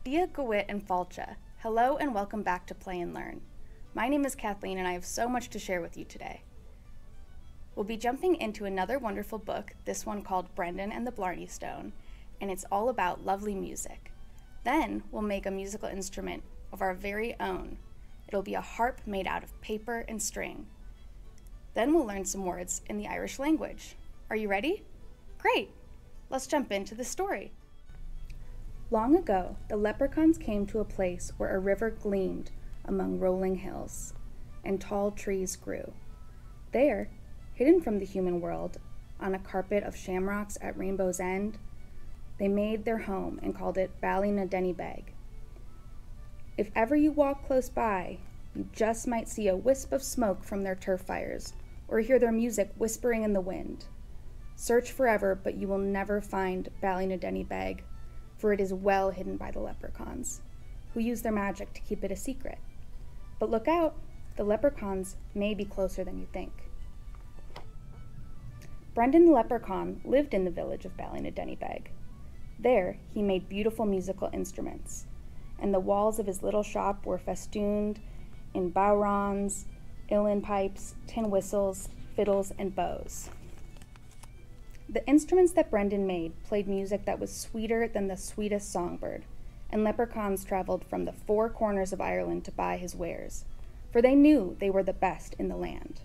Dia Gawit and Falcha. Hello and welcome back to Play and Learn. My name is Kathleen and I have so much to share with you today. We'll be jumping into another wonderful book, this one called Brendan and the Blarney Stone, and it's all about lovely music. Then we'll make a musical instrument of our very own. It'll be a harp made out of paper and string. Then we'll learn some words in the Irish language. Are you ready? Great! Let's jump into the story. Long ago, the leprechauns came to a place where a river gleamed among rolling hills, and tall trees grew. There, hidden from the human world, on a carpet of shamrocks at Rainbow's End, they made their home and called it Ballinadenny. If ever you walk close by, you just might see a wisp of smoke from their turf fires, or hear their music whispering in the wind. Search forever, but you will never find Ballinadenny, for it is well hidden by the leprechauns, who use their magic to keep it a secret. But look out, the leprechauns may be closer than you think. Brendan the leprechaun lived in the village of Ballinadenny. There, he made beautiful musical instruments, and the walls of his little shop were festooned in bowrons, uilleann pipes, tin whistles, fiddles, and bows. The instruments that Brendan made played music that was sweeter than the sweetest songbird, and leprechauns traveled from the four corners of Ireland to buy his wares, for they knew they were the best in the land.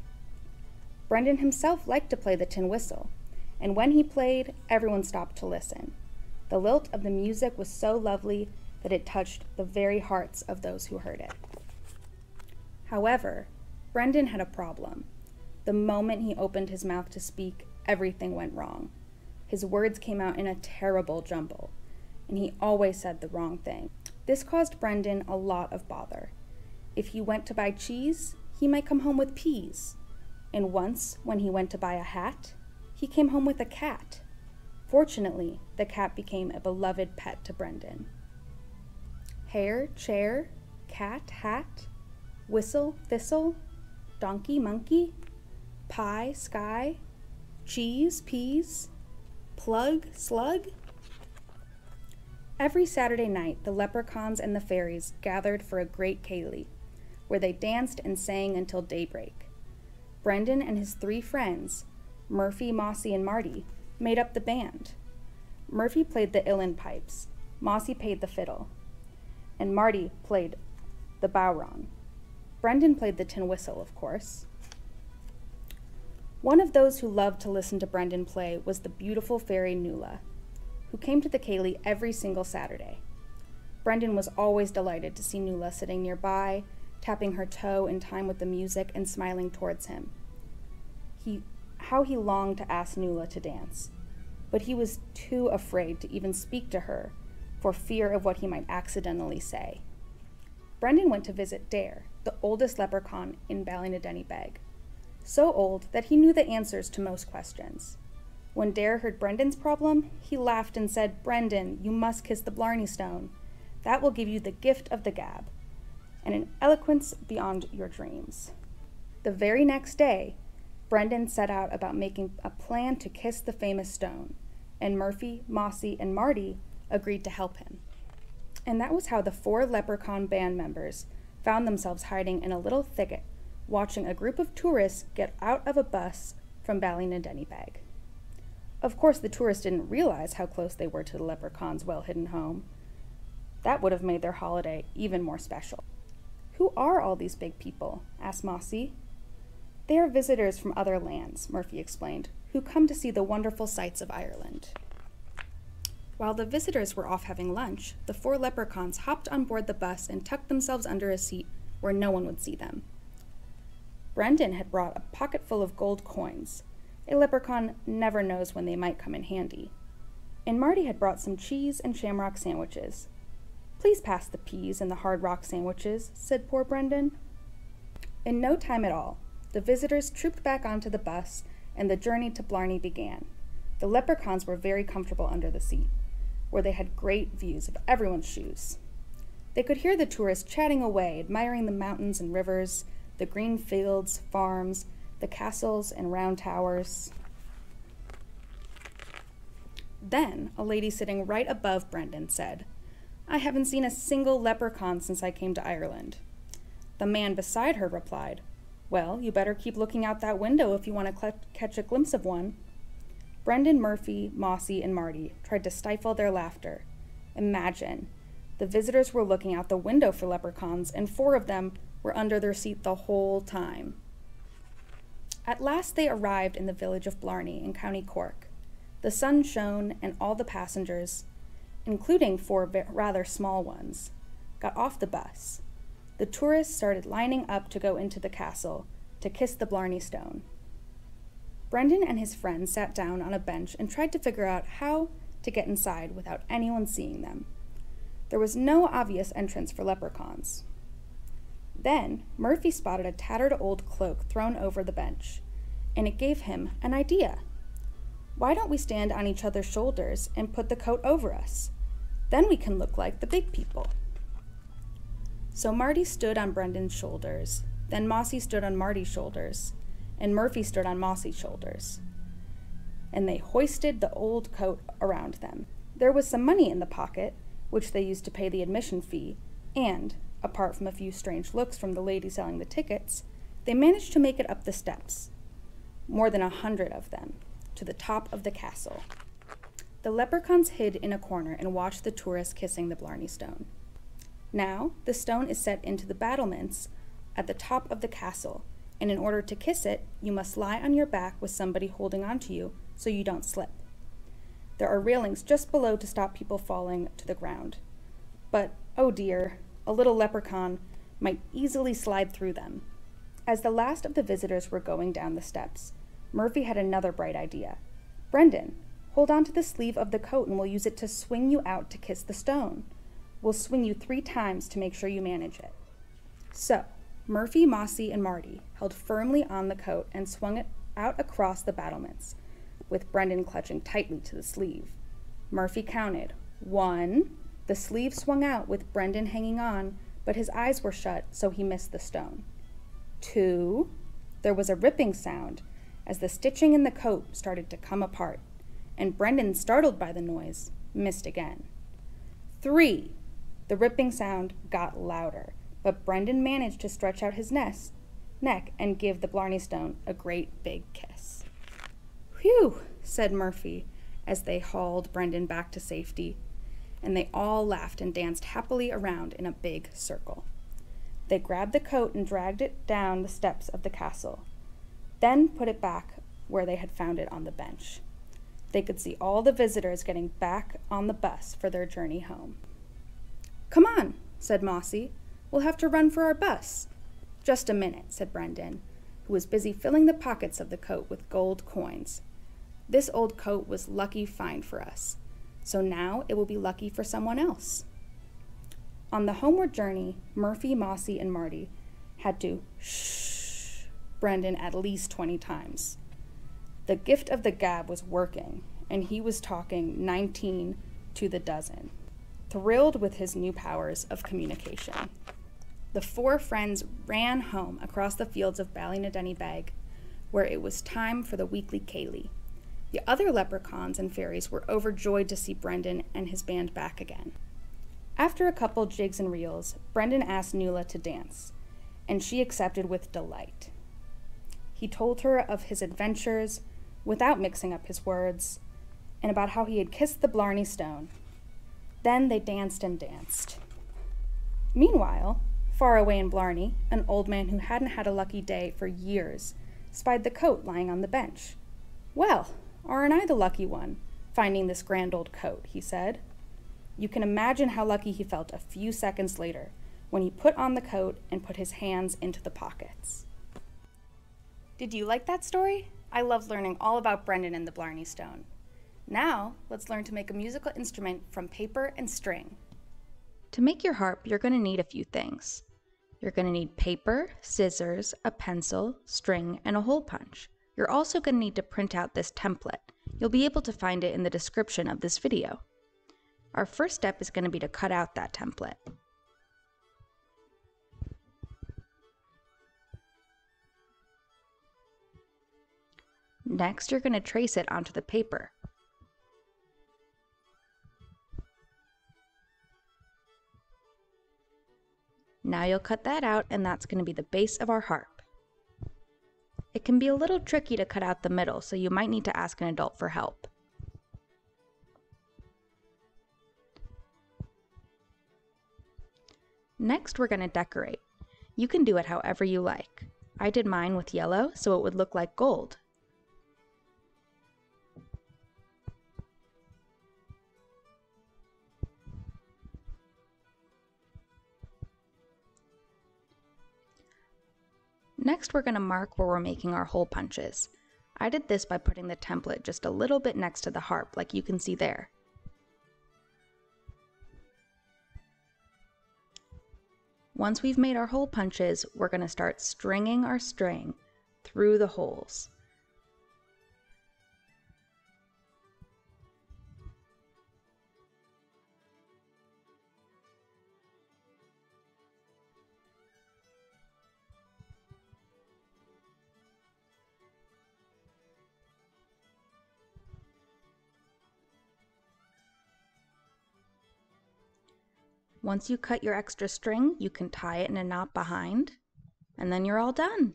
Brendan himself liked to play the tin whistle, and when he played, everyone stopped to listen. The lilt of the music was so lovely that it touched the very hearts of those who heard it. However, Brendan had a problem. The moment he opened his mouth to speak, everything went wrong. His words came out in a terrible jumble, and he always said the wrong thing. This caused Brendan a lot of bother. If he went to buy cheese, he might come home with peas. And once, when he went to buy a hat, he came home with a cat. Fortunately, the cat became a beloved pet to Brendan. Hare, chair, cat, hat, whistle, thistle, donkey, monkey, pie, sky, cheese, peas, plug, slug. Every Saturday night, the leprechauns and the fairies gathered for a great Gaeilge, where they danced and sang until daybreak. Brendan and his three friends, Murphy, Mossy, and Marty, made up the band. Murphy played the uilleann pipes, Mossy played the fiddle, and Marty played the bowron. Brendan played the tin whistle, of course. One of those who loved to listen to Brendan play was the beautiful fairy Nuala, who came to the Gaeilge every single Saturday. Brendan was always delighted to see Nuala sitting nearby, tapping her toe in time with the music and smiling towards him. How he longed to ask Nuala to dance, but he was too afraid to even speak to her for fear of what he might accidentally say. Brendan went to visit Dare, the oldest leprechaun in Ballinadenny, so old that he knew the answers to most questions. When Dare heard Brendan's problem, he laughed and said, "Brendan, you must kiss the Blarney Stone. That will give you the gift of the gab, and an eloquence beyond your dreams." The very next day, Brendan set out about making a plan to kiss the famous stone, and Murphy, Mossy, and Marty agreed to help him. And that was how the four leprechaun band members found themselves hiding in a little thicket, watching a group of tourists get out of a bus from Ballinadenny. Of course, the tourists didn't realize how close they were to the leprechaun's well-hidden home. That would have made their holiday even more special. "Who are all these big people?" asked Mossy. "They are visitors from other lands," Murphy explained, "who come to see the wonderful sights of Ireland." While the visitors were off having lunch, the four leprechauns hopped on board the bus and tucked themselves under a seat where no one would see them. Brendan had brought a pocket full of gold coins. A leprechaun never knows when they might come in handy. And Marty had brought some cheese and shamrock sandwiches. "Please pass the peas and the hard rock sandwiches," said poor Brendan. In no time at all, the visitors trooped back onto the bus, and the journey to Blarney began. The leprechauns were very comfortable under the seat, where they had great views of everyone's shoes. They could hear the tourists chatting away, admiring the mountains and rivers, the green fields, farms, the castles and round towers. Then a lady sitting right above Brendan said, I haven't seen a single leprechaun since I came to Ireland. The man beside her replied, Well, you better keep looking out that window if you want to catch a glimpse of one. Brendan, Murphy, Mossy, and Marty tried to stifle their laughter. Imagine, the visitors were looking out the window for leprechauns, and 4 of them were under their seat the whole time. At last they arrived in the village of Blarney in County Cork. The sun shone, and all the passengers, including 4 rather small ones, got off the bus. The tourists started lining up to go into the castle to kiss the Blarney Stone. Brendan and his friends sat down on a bench and tried to figure out how to get inside without anyone seeing them. There was no obvious entrance for leprechauns. Then Murphy spotted a tattered old cloak thrown over the bench, and it gave him an idea. Why don't we stand on each other's shoulders and put the coat over us? Then we can look like the big people. So Marty stood on Brendan's shoulders, then Mossy stood on Marty's shoulders, and Murphy stood on Mossy's shoulders. And they hoisted the old coat around them. There was some money in the pocket, which they used to pay the admission fee, and, apart from a few strange looks from the lady selling the tickets, they managed to make it up the steps, more than 100 of them, to the top of the castle. The leprechauns hid in a corner and watched the tourists kissing the Blarney Stone. Now, the stone is set into the battlements at the top of the castle, and in order to kiss it, you must lie on your back with somebody holding onto you so you don't slip. There are railings just below to stop people falling to the ground. But, oh dear, a little leprechaun might easily slide through them. As the last of the visitors were going down the steps, Murphy had another bright idea. Brendan, hold on to the sleeve of the coat and we'll use it to swing you out to kiss the stone. We'll swing you 3 times to make sure you manage it. So, Murphy, Mossy, and Marty held firmly on the coat and swung it out across the battlements, with Brendan clutching tightly to the sleeve. Murphy counted. 1. The sleeve swung out with Brendan hanging on, but his eyes were shut, so he missed the stone. 2. There was a ripping sound as the stitching in the coat started to come apart, and Brendan, startled by the noise, missed again. 3. The ripping sound got louder, but Brendan managed to stretch out his neck and give the Blarney Stone a great big kiss. Whew, said Murphy as they hauled Brendan back to safety, and they all laughed and danced happily around in a big circle. They grabbed the coat and dragged it down the steps of the castle, then put it back where they had found it on the bench. They could see all the visitors getting back on the bus for their journey home. Come on, said Mossy. We'll have to run for our bus. Just a minute, said Brendan, who was busy filling the pockets of the coat with gold coins. This old coat was lucky find for us, so now it will be lucky for someone else. On the homeward journey, Murphy, Mossy, and Marty had to shh Brendan at least 20 times. The gift of the gab was working, and he was talking 19 to the dozen, thrilled with his new powers of communication. The 4 friends ran home across the fields of Ballynadennybeg, where it was time for the weekly Gaeilge. The other leprechauns and fairies were overjoyed to see Brendan and his band back again. After a couple jigs and reels, Brendan asked Nuala to dance, and she accepted with delight. He told her of his adventures, without mixing up his words, and about how he had kissed the Blarney Stone. Then they danced and danced. Meanwhile, far away in Blarney, an old man who hadn't had a lucky day for years spied the coat lying on the bench. Well, aren't I the lucky one, finding this grand old coat, he said. You can imagine how lucky he felt a few seconds later when he put on the coat and put his hands into the pockets. Did you like that story? I love learning all about Brendan and the Blarney Stone. Now, let's learn to make a musical instrument from paper and string. To make your harp, you're going to need a few things. You're going to need paper, scissors, a pencil, string, and a hole punch. You're also going to need to print out this template. You'll be able to find it in the description of this video. Our first step is going to be to cut out that template. Next, you're going to trace it onto the paper. Now you'll cut that out, and that's going to be the base of our harp. It can be a little tricky to cut out the middle, so you might need to ask an adult for help. Next, we're going to decorate. You can do it however you like. I did mine with yellow, so it would look like gold. Next, we're going to mark where we're making our hole punches. I did this by putting the template just a little bit next to the harp, like you can see there. Once we've made our hole punches, we're going to start stringing our string through the holes. Once you cut your extra string, you can tie it in a knot behind, and then you're all done.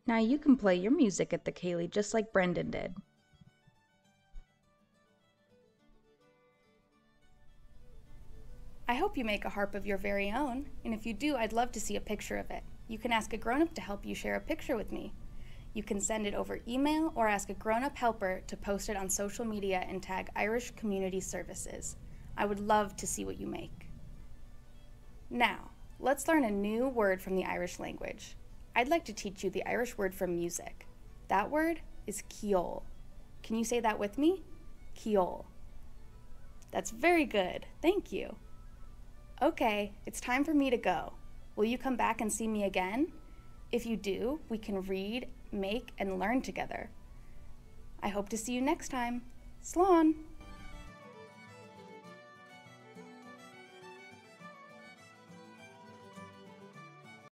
Now you can play your music at the Gaeilge just like Brendan did. I hope you make a harp of your very own, and if you do, I'd love to see a picture of it. You can ask a grown-up to help you share a picture with me. You can send it over email or ask a grown-up helper to post it on social media and tag Irish Community Services. I would love to see what you make. Now, let's learn a new word from the Irish language. I'd like to teach you the Irish word for music. That word is ceol. Can you say that with me? Ceol. That's very good. Thank you. Okay, it's time for me to go. Will you come back and see me again? If you do, we can read, make, and learn together. I hope to see you next time. Slán!